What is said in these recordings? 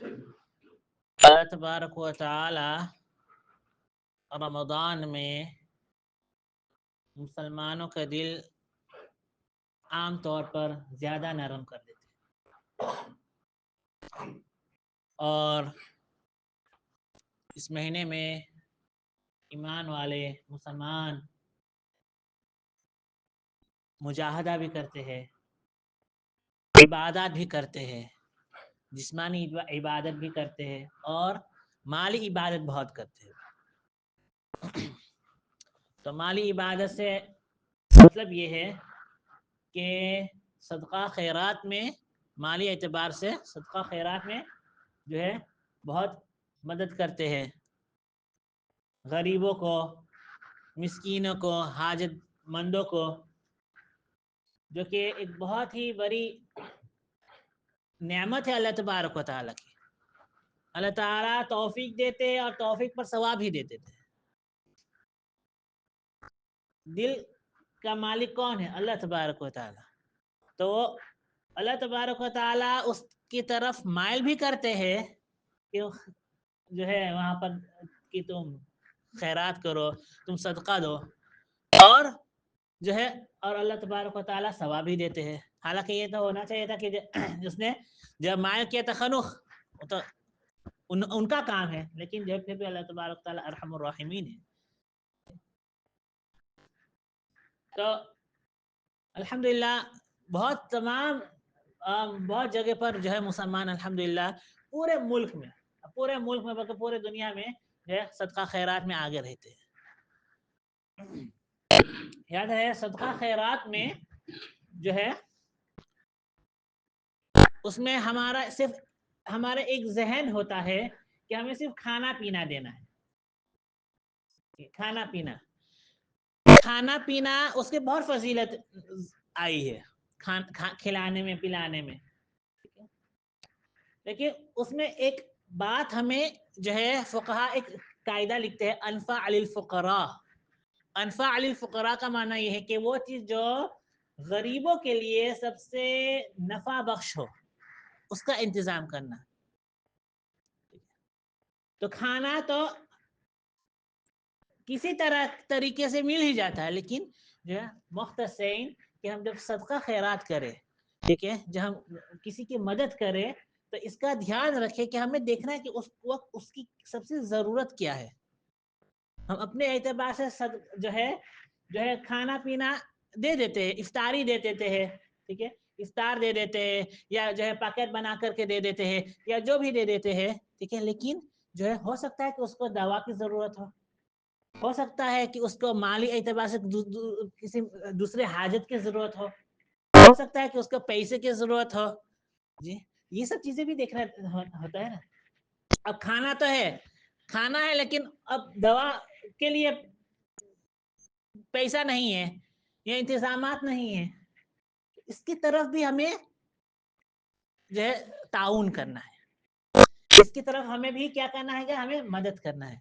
اللہ تبارک و تعالی رمضان میں مسلمانوں کا دل عام طور پر زیادہ نرم کر دیتے ہیں، اور اس مہینے میں ایمان والے مسلمان مجاہدہ بھی کرتے ہیں، عبادات بھی کرتے ہیں، جسمانی عبادت بھی کرتے ہیں اور مالی عبادت بہت کرتے ہیں۔ تو مالی عبادت سے مطلب یہ ہے کہ صدقہ خیرات میں، مالی اعتبار سے صدقہ خیرات میں جو ہے بہت مدد کرتے ہیں، غریبوں کو، مسکینوں کو، حاجت مندوں کو، جو کہ ایک بہت ہی بڑی نعمت ہے اللہ تبارک و تعالیٰ کی۔ اللہ تعالیٰ توفیق دیتے اور توفیق پر ثواب ہی دیتے تھے۔ دل کا مالک کون ہے؟ اللہ تبارک و تعالیٰ۔ تو اللہ تبارک و تعالیٰ اس کی طرف مائل بھی کرتے ہیں کہ جو ہے وہاں پر کہ تم خیرات کرو، تم صدقہ دو، اور جو ہے اور اللہ تبارک و تعالیٰ ثواب بھی دیتے ہیں۔ حالانکہ یہ تو ہونا چاہیے تھا کہ جس نے جب مائل کیا تخنخ تو ان کا کام ہے، لیکن جب پھر بھی اللہ تبارک و تعالیٰ ارحم الراحمین ہے۔ تو الحمدللہ بہت بہت جگہ پر جو ہے مسلمان الحمدللہ پورے ملک میں بلکہ پورے دنیا میں جو ہے صدقہ خیرات میں آگے رہتے ہیں۔ یاد ہے صدقہ خیرات میں جو ہے اس میں ہمارا صرف ہمارا ایک ذہن ہوتا ہے کہ ہمیں صرف کھانا پینا دینا ہے، کھانا پینا اس کے بہت فضیلت آئی ہے، کھلانے میں پلانے میں، لیکن اس میں ایک بات ہمیں جو ہے فقہا ایک قاعدہ لکھتے ہیں، انفع للفقراء۔ انفع للفقراء کا معنی یہ ہے کہ وہ چیز جو غریبوں کے لیے سب سے نفع بخش ہو اس کا انتظام کرنا۔ تو کھانا تو کسی طریقے سے مل ہی جاتا ہے، لیکن جو ہے مختصین کہ ہم جب صدقہ خیرات کریں، ٹھیک ہے، جب ہم کسی کی مدد کریں تو اس کا دھیان رکھیں کہ ہمیں دیکھنا ہے کہ اس وقت اس کی سب سے ضرورت کیا ہے۔ ہم اپنے اعتبار سے جو ہے کھانا پینا دے دیتے ہیں، افطاری دے دیتے ہیں، ٹھیک ہے، افطار دے دیتے ہیں، یا جو ہے پیکٹ بنا کر کے دے دیتے ہیں، یا جو بھی دے دیتے ہیں، ٹھیک ہے، لیکن جو ہے ہو سکتا ہے کہ اس کو دوا کی ضرورت ہو سکتا ہے کہ اس کو مالی اعتبار سے کسی دوسرے حاجت کی ضرورت ہو سکتا ہے کہ اس کو پیسے کی ضرورت ہو، جی یہ سب چیزیں بھی دیکھنا ہوتا ہے نا۔ اب کھانا تو ہے، کھانا ہے، لیکن اب دوا کے لیے پیسہ نہیں ہے یا انتظامات نہیں ہے، اس کی طرف بھی ہمیں جو ہے تعاون کرنا ہے، اس کی طرف ہمیں بھی کیا کرنا ہے کہ ہمیں مدد کرنا ہے۔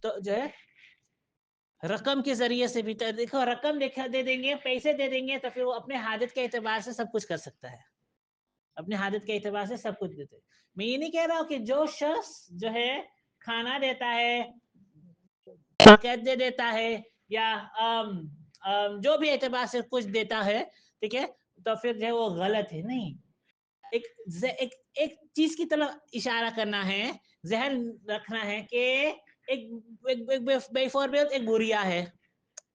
تو جو ہے رقم کے ذریعے سے بھی دیکھو، رقم دے دیں گے، پیسے دے دیں گے تو پھر وہ اپنے حاجت کے اعتبار سے سب کچھ کر سکتا ہے، اپنے حاجت کے اعتبار سے سب کچھ دیتے۔ میں یہ نہیں کہہ رہا ہوں کہ جو شخص جو ہے کھانا دیتا ہے، پیکٹ دے دیتا ہے، یا جو بھی اعتبار سے کچھ دیتا ہے، ٹھیک ہے، تو پھر جو ہے وہ غلط ہے، نہیں۔ ایک چیز کی طرف اشارہ کرنا ہے، ذہن رکھنا ہے کہ ایک بوریا ہے،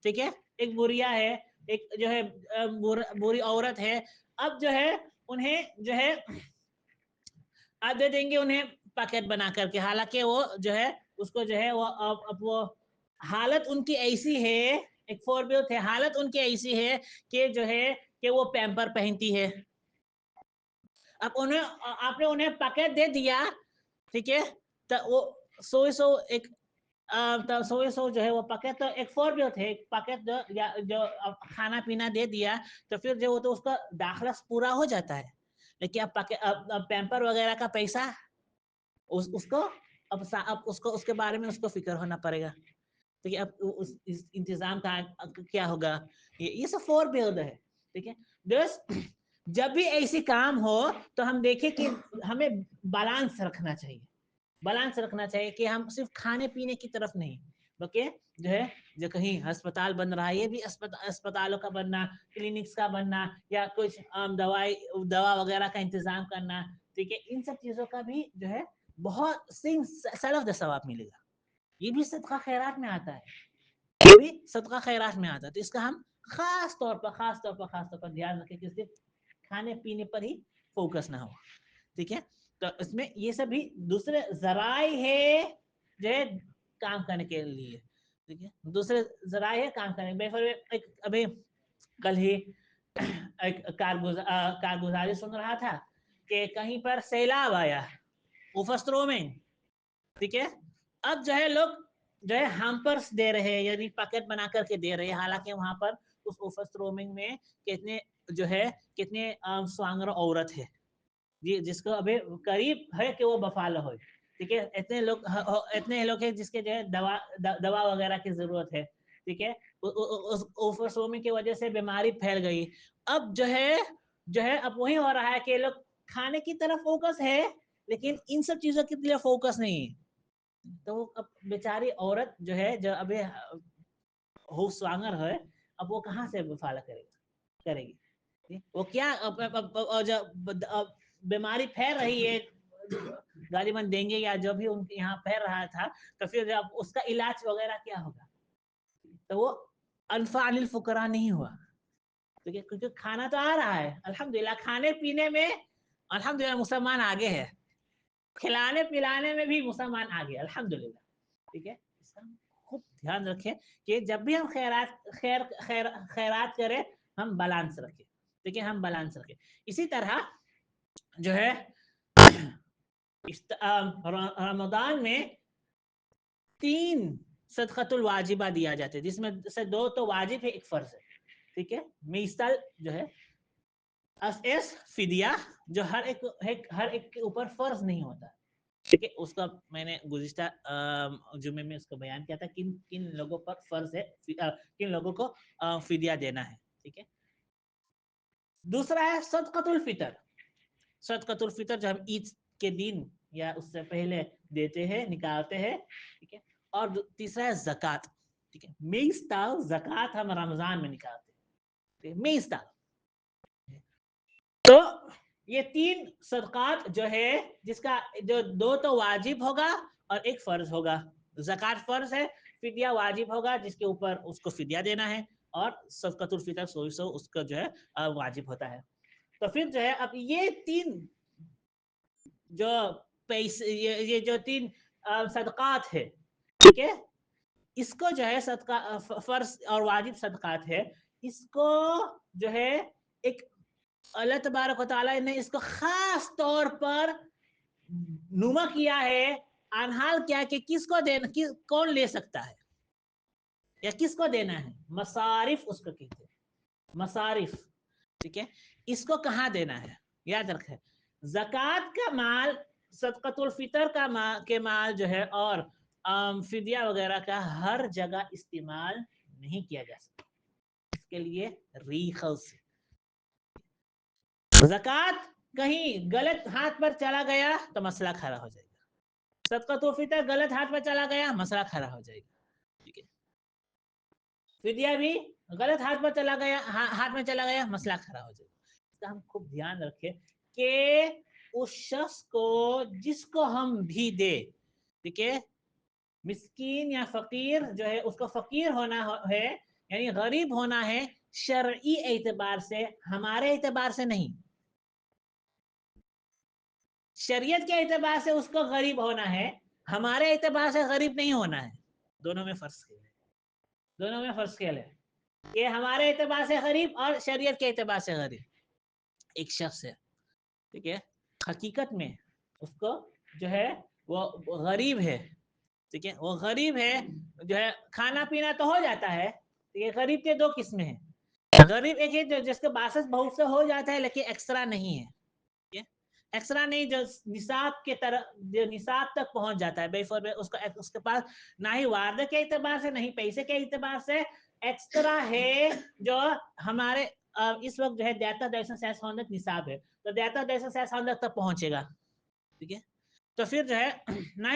ٹھیک ہے، ایک بوریا ہے، ایک جو ہے بری عورت ہے، اب جو ہے انہیں جو ہے آپ دے دیں گے انہیں پیکٹ بنا کر کے، حالانکہ وہ جو ہے اس کو جو ہے وہ حالت ان کی ایسی ہے، ایک فوربیوت ہے، حالت ان کی ایسی ہے کہ جو ہے کہ وہ پیمپر پہنتی ہے۔ اب آپ نے انہیں پیکٹ دے دیا، ٹھیک ہے، تو وہ سو جو ہے وہ پیکٹ تو ایک فوربیوت ہے، ایک پیکٹ جو کھانا پینا دے دیا تو پھر جو تو اس کا داخلہ پورا ہو جاتا ہے، لیکن اب پیمپر وغیرہ کا پیسہ اس کو اب اس کے بارے میں اس کو فکر ہونا پڑے گا، ٹھیک ہے، اب انتظام کا کیا ہوگا، یہ سب فوربیوت ہے، ٹھیک ہے۔ جب بھی ایسی کام ہو تو ہم دیکھیں کہ ہمیں بیلنس رکھنا چاہیے، بیلنس رکھنا چاہیے کہ ہم صرف کھانے پینے کی طرف نہیں بلکہ جو ہے جو کہیں ہسپتال بن رہا ہے یہ بھی اسپتالوں کا بننا، کلینکس کا بننا، یا کچھ دوا وغیرہ کا انتظام کرنا، ٹھیک ہے، ان سب چیزوں کا بھی جو ہے بہت سلف دا ثواب ملے گا. یہ بھی صدقہ خیرات میں آتا ہے، یہ بھی صدقہ خیرات میں آتا ہے. تو اس کا ہم خاص طور پر دھیان رکھیں کہ صرف کھانے پینے پر ہی فوکس نہ ہو. ٹھیک ہے، تو اس میں یہ سب بھی دوسرے ذرائع ہے جو ہے کام کرنے کے لیے. ٹھیک ہے، دوسرے ذرائع ہے کام کرنے. ابھی کل ہی ایک کارگزاری سن رہا تھا کہ کہیں پر سیلاب آیا اوفسترو میں. ٹھیک ہے، اب جو ہے لوگ جو ہے ہیمپرس دے رہے ہیں، یعنی پیکٹ بنا کر کے دے رہے ہیں، حالانکہ وہاں پر اس اوفسترومنگ میں کتنے جو ہے کتنے سوانگر عورت ہے جی جس کو ابھی قریب ہے کہ وہ بفالہ ہوئے. ٹھیک ہے، اتنے لوگ ہیں جس کے جو ہے دوا وغیرہ کی ضرورت ہے. ٹھیک ہے، اوفرسومنگ کی وجہ سے بیماری پھیل گئی. اب جو ہے اب وہی ہو رہا ہے کہ لوگ کھانے کی طرف فوکس ہے لیکن ان سب چیزوں کے لیے فوکس نہیں ہے. تو وہ اب بیچاری عورت جو ہے جو ابھی سوانگر ہے، اب وہ کہاں سے بفالہ کرے گی؟ وہ کیا بیماری پھیل رہی ہے غالباً ڈینگی یا جو بھی ان کے یہاں پھیل رہا تھا، تو پھر اس کا علاج وغیرہ کیا ہوگا؟ تو وہ انفع للفقراء نہیں ہوا. کیونکہ کھانا تو آ رہا ہے الحمدللہ، کھانے پینے میں الحمدللہ مسلمان آگے ہے، کھلانے پلانے میں بھی مسلمان آگے الحمدللہ. ٹھیک ہے، اس کا خوب دھیان رکھیں کہ جب بھی ہم خیرات کریں ہم بیلنس رکھیں. ٹھیک ہے، ہم بیلنس رکھیں. اسی طرح جو ہے رمضان میں 3 صدقۃ الواجبہ دیا جاتے ہیں، جس میں سے 2 تو واجب ہے، ایک فرض ہے. ٹھیک ہے، مثال جو ہے فدیہ جو ہر ایک کے اوپر فرض نہیں ہوتا. ٹھیک ہے، اس کا میں نے گزشتہ جمعے میں اس کو بیان کیا تھا کن لوگوں پر فرض ہے، کن لوگوں کو فدیہ دینا ہے. ٹھیک ہے، دوسرا ہے صدقۃ الفطر. صدقۃ الفطر جو ہم عید کے دن یا اس سے پہلے دیتے ہیں، نکالتے ہیں. ٹھیک ہے، اور تیسرا ہے زکوٰۃ. ٹھیک ہے، میستال زکوٰۃ ہم رمضان میں نکالتے ہیں. میستال تو یہ 3 صدقات جو ہے جس کا جو 2 تو واجب ہوگا اور ایک فرض ہوگا. زکوٰۃ فرض ہے، فدیہ واجب ہوگا جس کے اوپر اس کو فدیہ دینا ہے، اور صدقۃ الفطر 100 اس کا جو ہے واجب ہوتا ہے. تو پھر جو ہے اب یہ 3 جو پیسے یہ جو 3 صدقات ہے، ٹھیک ہے، اس کو جو ہے صدقہ فرض اور واجب صدقات ہے، اس کو جو ہے ایک اللہ تبارک و تعالیٰ نے اس کو خاص طور پر نما کیا ہے، انحال کیا کہ کس کو دینا، کون لے سکتا ہے یا کس کو دینا ہے. مصارف اس کو کہتے ہیں، مصارف. ٹھیک ہے، اس کو کہاں دینا ہے یاد رکھیں. زکوٰۃ کا مال، صدقۃ الفطر کے مال جو ہے اور فدیہ وغیرہ کا ہر جگہ استعمال نہیں کیا جا سکتا. اس کے لیے ریخل سے زکوٰۃ کہیں غلط ہاتھ پر چلا گیا تو مسئلہ کھڑا ہو جائے گا. صدقۃ الفطر غلط ہاتھ پر چلا گیا مسئلہ کھڑا ہو جائے گا. ٹھیک ہے، فدیہ بھی غلط ہاتھ میں چلا گیا مسئلہ کھڑا ہو جائے گا. اس کا ہم خوب دھیان رکھیں کہ اس شخص کو جس کو ہم بھی دے، ٹھیک ہے، مسکین یا فقیر جو ہے اس کو فقیر ہونا ہے یعنی غریب ہونا ہے شرعی اعتبار سے، ہمارے اعتبار سے نہیں. شریعت کے اعتبار سے اس کو غریب ہونا ہے، ہمارے اعتبار سے غریب نہیں ہونا ہے. دونوں میں فرق ہے. یہ ہمارے اعتبار سے غریب اور شریعت کے اعتبار سے غریب ایک شخص ہے. ٹھیک ہے، حقیقت میں اس کو جو ہے وہ غریب ہے. ٹھیک ہے، وہ غریب ہے، جو ہے کھانا پینا تو ہو جاتا ہے. یہ غریب کے 2 قسمیں ہیں. غریب ایک ہے جس کے باعث بہت سے ہو جاتا ہے لیکن ایکسٹرا نہیں ہے. ایکسٹرا نہیں، جو نصاب کے طرح جو نصاب تک پہنچ جاتا ہے اس کے پاس نہ ہی وعدے کے اعتبار سے نہ ہی پیسے کے اعتبار سے ایکسٹرا ہے، جو ہمارے اس وقت جو ہے دیتا 200 نصاب ہے تو دیتا 200 تک پہنچے گا. ٹھیک ہے. تو پھر جو ہے نہ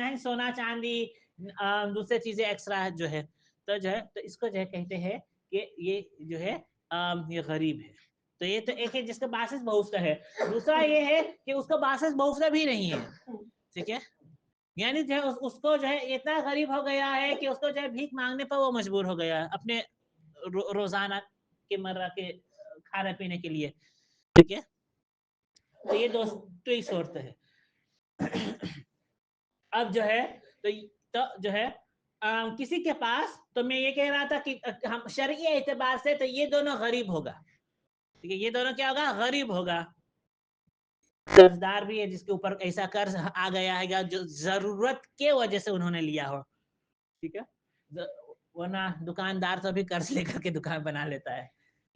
ہی سونا چاندی دوسرے چیزیں ایکسٹرا جو ہے تو جو ہے تو اس کو جو ہے کہتے ہیں کہ یہ جو ہے یہ غریب ہے. تو یہ تو ایک ہے جس کا باسس بہت ہے. دوسرا یہ ہے کہ اس کا باسس بہت بھی نہیں ہے. ٹھیک ہے. یعنی جو ہے اس کو جو ہے اتنا غریب ہو گیا ہے کہ اس کو جو ہے بھیک مانگنے پر وہ مجبور ہو گیا اپنے روزانہ کے مرہ کے کھانے پینے کے لیے. ٹھیک ہے. تو یہ تو ہی صورت ہے. اب جو ہے تو جو ہے کسی کے پاس تو میں یہ کہہ رہا تھا کہ ہم شرعی اعتبار سے تو یہ دونوں غریب ہوگا. ٹھیک ہے. یہ دونوں کیا ہوگا؟ غریب ہوگا. قرض دار بھی ہے جس کے اوپر ایسا قرض آ گیا ہے جو ضرورت کے وجہ سے انہوں نے لیا ہو. ٹھیک ہے. ورنہ دکاندار تو بھی قرض لے کر کے دکان بنا لیتا ہے.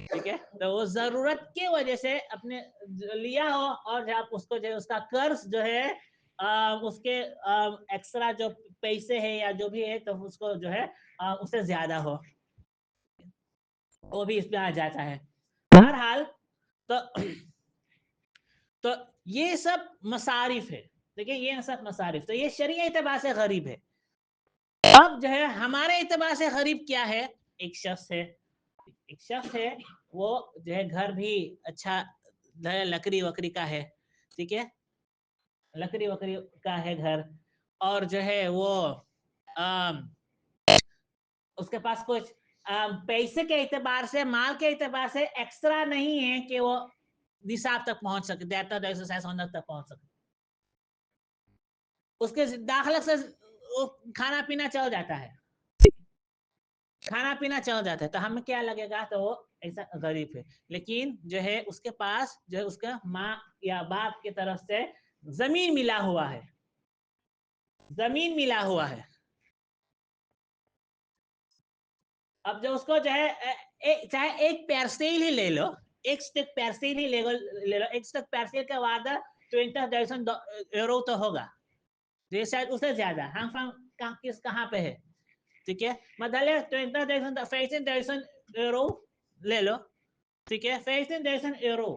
ٹھیک ہے. تو وہ ضرورت کی وجہ سے اپنے لیا ہو اور جب اس کو جو اس کا قرض جو ہے اس کے ایکسٹرا جو پیسے ہے یا جو بھی ہے تو اس کو جو ہے اس سے زیادہ ہو وہ بھی اس میں آ جاتا ہے. بہرحال تو یہ سب مصارف ہے. دیکھیں یہ سب مصارف تو یہ شرعی اعتبار سے غریب ہے. اب جو ہے ہمارے اعتبار سے غریب کیا ہے؟ ایک شخص ہے وہ جو ہے گھر بھی اچھا لکڑی وکڑی کا ہے. ٹھیک ہے. لکڑی وکڑی کا ہے گھر اور جو ہے وہ اس کے پاس کچھ پیسے کے اعتبار سے مال کے اعتبار سے ایکسٹرا نہیں ہے کہ وہ نصاب تک پہنچ سکے تک پہنچ سکے. اس کے داخلہ سے کھانا پینا چل جاتا ہے. کھانا پینا چل جاتا ہے تو ہمیں کیا لگے گا تو وہ ایسا غریب ہے. لیکن جو ہے اس کے پاس جو ہے اس کا ماں یا باپ کی طرف سے زمین ملا ہوا ہے. زمین ملا ہوا ہے. اب جو اس کو جو ہے چاہے ایک پیرسیل ہی لے لو ایک سٹک پیرسیل ہی لے لو. ایک سٹک پیرسیل کا وعدہ 20,000 یورو تو ہوگا. یہ شاید اس سے زیادہ ہم کہاں پہ ہے. ٹھیک ہے. مطلب 15,000 یورو لے لو. ٹھیک ہے. 15,000 یورو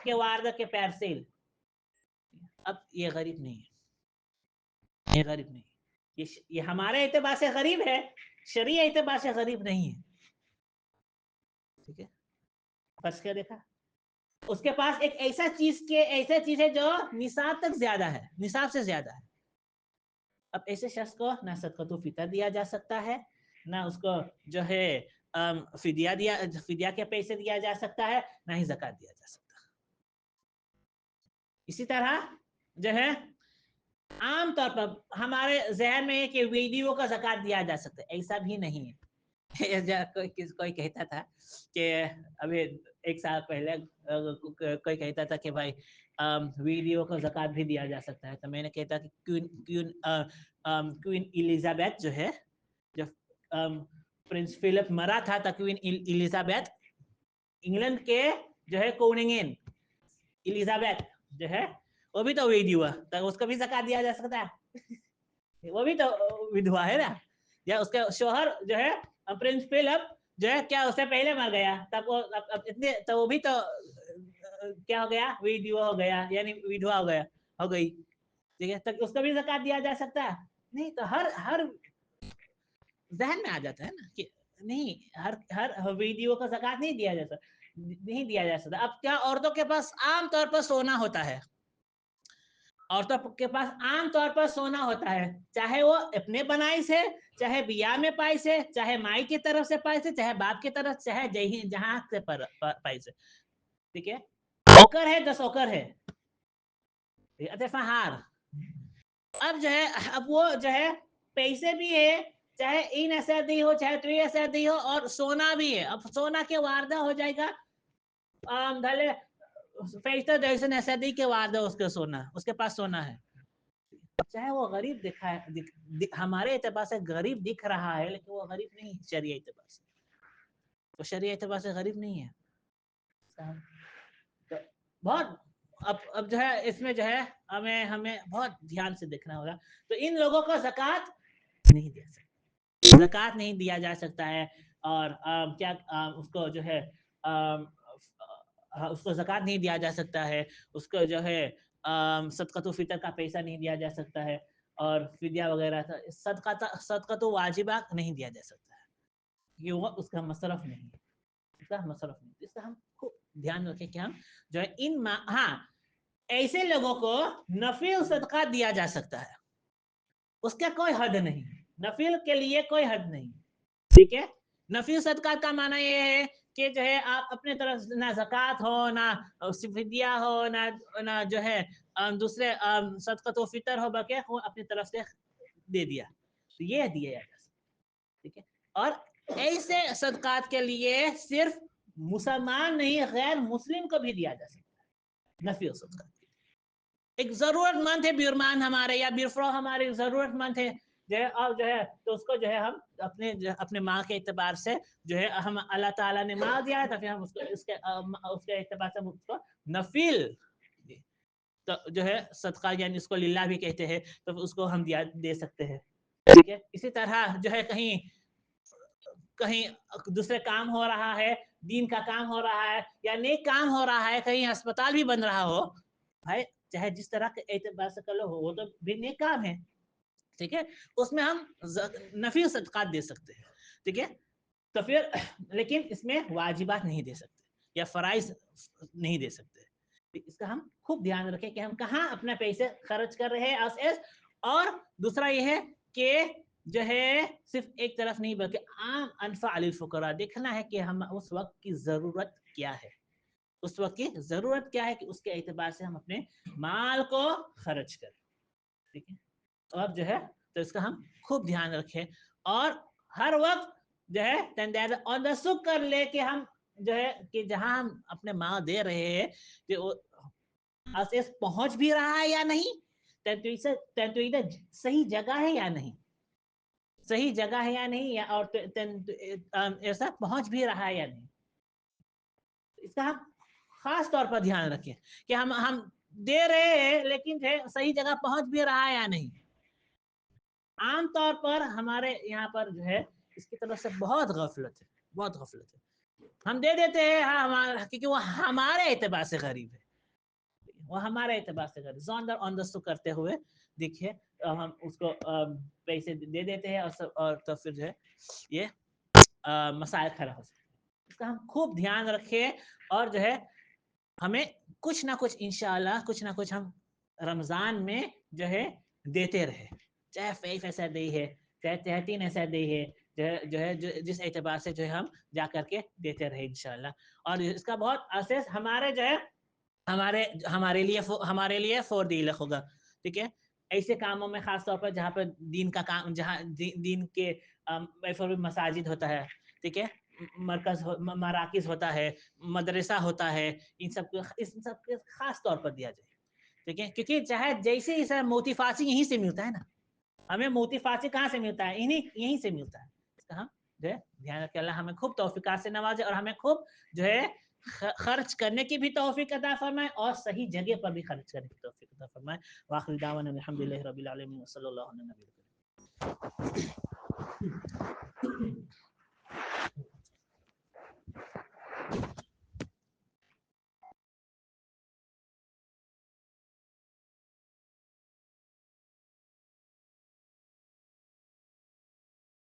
کے وعدہ کے پیرسیل. اب یہ غریب نہیں ہے. یہ غریب نہیں. یہ ہمارے اعتبار سے غریب ہے. شرعی اعتبار سے غریب نہیں ہے. ٹھیک ہے. بس کیا دیکھا اس کے پاس ایک ایسا چیز ہے جو نصاب تک زیادہ ہے. نصاب سے زیادہ ہے. اب ایسے شخص کو نہ صدقۃ الفطر دیا جا سکتا ہے نہ اس کو جو ہے فدیہ کے پیسے دیا جا سکتا ہے نہ ہی زکوٰۃ دیا جا سکتا. اسی طرح جو ہے عام طور پر ہمارے ذہن میں ہے کہ ویڈیو کا زکوٰۃ دیا جا سکتا ہے. ایسا بھی نہیں ہے. کوئی کہتا تھا کہ ابھی ایک سال پہلے کوئی کہتا تھا کہ بھائی ویڈیو کو زکوٰۃ بھی دیا جا سکتا ہے. تو میں نے کہتا کہ کوئن ایلزابیتھ جو ہے جب پرنس فلپ مرا تھا تو کوئن ایلزابیتھ انگلینڈ کے جو ہے کونگن ایلزابیتھ جو ہے وہ بھی تو ویڈیو ہے تو اس کو بھی زکوٰۃ دیا جا سکتا ہے. وہ بھی تو ودھوا ہے نا. یا اس کا شوہر جو ہے پرنس فلپ جو ہے کیا اس سے پہلے مر گیا تب وہ اتنے تو وہ بھی تو کیا ہو گیا ویڈیو ہو گیا یعنی ودھوا ہو گئی. ٹھیک ہے. تو اس کو بھی زکوٰۃ دیا جا سکتا ہے نہیں. تو ہر ذہن میں آ جاتا ہے نا کہ نہیں ہر ویڈیو کا زکوٰۃ نہیں دیا جا سکتا. اب کیا عورتوں کے پاس عام طور پر سونا ہوتا ہے. عورتوں کے پاس عام طور پر سونا ہوتا ہے چاہے وہ اپنے بنائی سے چاہے بیاہ میں پائی سے چاہے مائی کی طرف سے پائی سے چاہے باپ کی طرف چاہے جہاں سے پائی سے. ٹھیک ہے. اوکر ہے 10 اوکر ہے فہار. اب جو ہے اب وہ جو ہے پیسے بھی ہے چاہے این ایسا دی ہو چاہے 3 ایسا دی ہو اور سونا بھی ہے. اب سونا کے واردہ ہو جائے گا دھلے پیسہ جیسے ایسا دی کے وعدہ اس کے سونا اس کے پاس سونا ہے. چاہے وہ غریب دکھا ہے ہمارے اعتبار سے غریب دکھ رہا ہے لیکن وہ غریب نہیں شرعی اعتبار سے. تو شرعی اعتبار سے غریب نہیں ہے. تو بہت اب جو ہے اس میں جو ہے ہمیں بہت دھیان سے دیکھنا ہوگا. تو ان لوگوں کو زکوٰۃ نہیں دیا سکتا. زکوٰۃ نہیں دیا جا سکتا ہے. اور کیا اس کو جو ہے اس کو زکوٰۃ نہیں دیا جا سکتا ہے. اس کو جو ہے صدقۃ و فطر کا پیسہ نہیں دیا جا سکتا ہے، اور فدیہ وغیرہ صدقہ تو واجبات نہیں دیا جا سکتا ہے، یہ وہ اس کا مصرف نہیں ہے، اس کا مصرف نہیں، اس کا ہم خوب دھیان رکھیں کہ ہم جو ہے ہاں ایسے لوگوں کو نفل صدقہ دیا جا سکتا ہے، اس کا کوئی حد نہیں، نفل کے لیے کوئی حد نہیں، ٹھیک ہے. نفل صدقہ کا معنی یہ ہے کہ جو ہے آپ اپنے طرف نہ زکوٰۃ ہو، نہ فدیہ ہو، نہ جو ہے دوسرے صدقۃ و فطر ہو، بلکہ وہ اپنی طرف سے دے دیا، تو یہ دیا جا سکتا، ٹھیک ہے. اور ایسے صدقات کے لیے صرف مسلمان نہیں، غیر مسلم کو بھی دیا جا سکتا ہے نفل صدقہ. ایک ضرورت مند ہے بیرمان ہمارے یا بیرفرو ہمارے ضرورت مند ہے جو ہے، اور جو ہے تو اس کو جو ہے ہم اپنے ماں کے اعتبار سے جو ہے ہم اللہ تعالیٰ نے ماں دیا ہے، تو پھر ہم اس کے اعتبار سے ہم اس کو نفل تو جو ہے صدقہ یعنی اس کو للہ بھی کہتے ہیں، تو اس کو ہم دے سکتے ہیں، ٹھیک ہے. اسی طرح جو ہے کہیں دوسرے کام ہو رہا ہے، دین کا کام ہو رہا ہے یا نیک کام ہو رہا ہے، کہیں اسپتال بھی بن رہا ہو، بھائی چاہے جس طرح کے اعتبار سے کر لو وہ تو بھی نیک کام ہے، ٹھیک ہے. اس میں ہم نفل صدقات دے سکتے ہیں، ٹھیک ہے. تو پھر لیکن اس میں واجبات نہیں دے سکتے یا فرائض نہیں دے سکتے، اس کا ہم خوب دھیان رکھیں کہ ہم کہاں اپنا پیسے خرچ کر رہے ہیں. اور دوسرا یہ ہے کہ جو ہے صرف ایک طرف نہیں بلکہ عام انفع للفقراء، دیکھنا ہے کہ ہم اس وقت کی ضرورت کیا ہے، اس وقت کی ضرورت کیا ہے کہ اس کے اعتبار سے ہم اپنے مال کو خرچ کریں، ٹھیک ہے. اور جو ہے تو اس کا ہم خوب دھیان رکھیں، اور ہر وقت جو ہے آن دا سک کر لے کہ ہم جو ہے کہ جہاں ہم اپنے مال دے رہے ہیں کہ وہ پہنچ بھی رہا ہے یا نہیں، صحیح جگہ ہے یا نہیں، صحیح جگہ ہے یا نہیں، اور ایسا پہنچ بھی رہا ہے یا نہیں. اس کا ہم خاص طور پر دھیان رکھیں کہ ہم دے رہے ہیں لیکن صحیح جگہ پہنچ بھی رہا ہے یا نہیں. عام طور پر ہمارے یہاں پر جو ہے اس کی طرف سے بہت غفلت ہے، بہت غفلت ہے. ہم دے دیتے ہیں کیونکہ وہ ہمارے اعتبار سے غریب ہے، وہ ہمارے اعتبار سے غریب آن دا کرتے ہوئے دیکھیے ہم اس کو پیسے دے دیتے ہیں، اور تو پھر جو ہے یہ مسائل کھڑا ہو سکتے ہیں. اس کا ہم خوب دھیان رکھیں، اور جو ہے ہمیں کچھ نہ کچھ انشاءاللہ کچھ نہ کچھ ہم رمضان میں جو ہے دیتے رہے، چاہے 5 دی ہے، چاہے 3 دی ہے، جو ہے جس اعتبار سے جو ہے ہم جا کر کے دیتے رہے انشاءاللہ. اور اس کا بہت اثر ہمارے جو ہے ہمارے لیے فوردیلک ہوگا، ٹھیک ہے. ایسے کاموں میں خاص طور پر جہاں پر دین کا کام، جہاں دین کے مساجد ہوتا ہے، ٹھیک ہے، مرکز مراکز ہوتا ہے، مدرسہ ہوتا ہے، ان سب کے خاص طور پر دیا جائے، ٹھیک ہے. کیونکہ چاہے جیسے ہی سر موتی فاسی یہیں سے ملتا ہے نا، ہمیں موتی فاسی کہاں سے ملتا ہے، یہیں سے ملتا ہے. اس کا ہم جو ہے دھیان رکھیں. اللہ ہمیں خوب توفیقات سے نوازے، اور ہمیں خوب جو ہے خرچ کرنے کی بھی توفیق عطا فرمائے، اور صحیح جگہ پر بھی خرچ کرنے کی توفیق عطا فرمائے. وآخر دعوانا الحمدللہ رب العالمین وصلی اللہ علیہ وسلم.